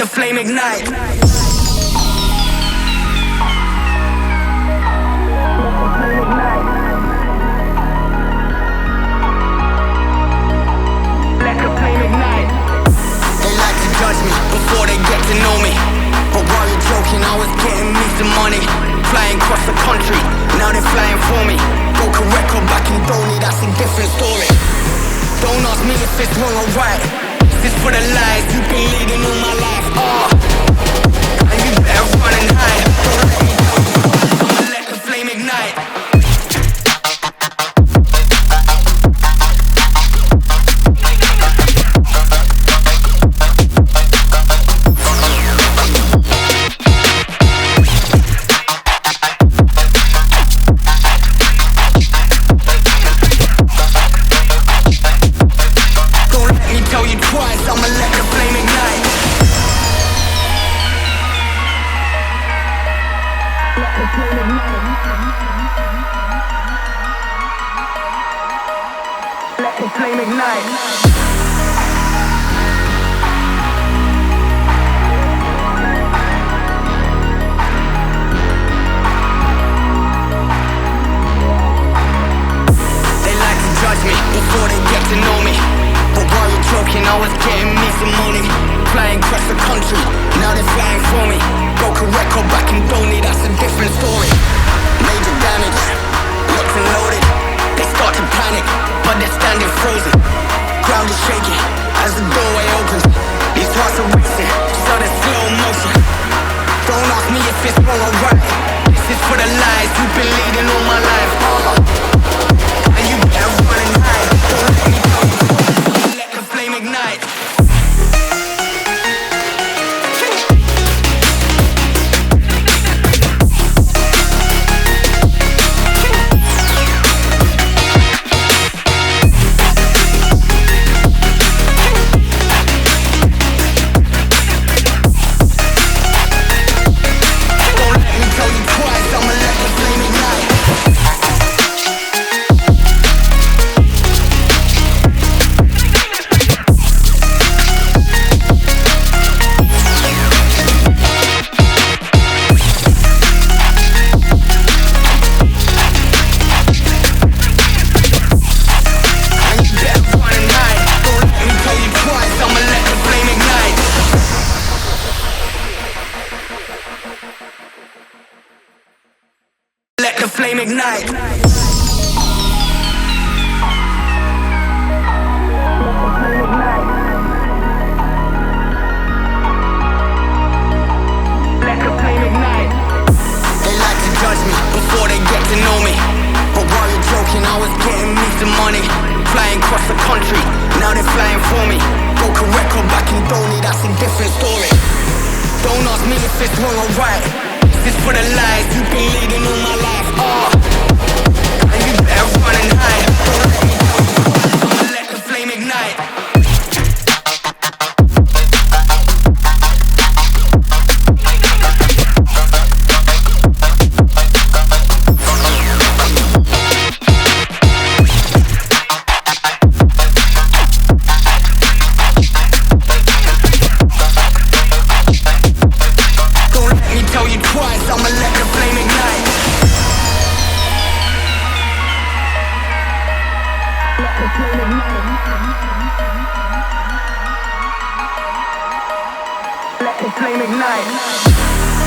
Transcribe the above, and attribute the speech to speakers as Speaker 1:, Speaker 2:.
Speaker 1: the flame ignite. Let the flame ignite. They like to judge me before they get to know me. But while you're joking, I was getting me some money. Flying across the country, now they're flying for me. Broke a record back in Donny, that's a different story. Don't ask me if it's wrong or right. This for the lies you've been leading all my life. And you better run and hide. I'ma let the flame ignite. Let the flame ignite. They like to judge me before they get to know me. But while you're joking, I was getting me some money. Flying across the country, now they're flying for me. Broke a record back in Donny, that's a different story. Major damage, locked and loaded. They start to panic, but they're standing frozen. Ground is shaking as the doorway opens. These hearts are racing, so there's slow motion. Don't ask me if it's wrong or right. This is for the lies you've been leading all my life. And you better run and hide. Don't let me go. Let the flame ignite. Let the flame ignite. Let the flame ignite. They like to judge me before they get to know me. But while you're joking, I was getting me some money. Flying across the country, now they're flying for me. Broke a record back in Donny, that's a different story. Don't ask me if it's wrong or right. This for the lies you've been leading all my life. And you better run and hide. Don't let me go. I'ma let the flame ignite. I'ma let the flame ignite. Let the flame ignite. Let the flame ignite.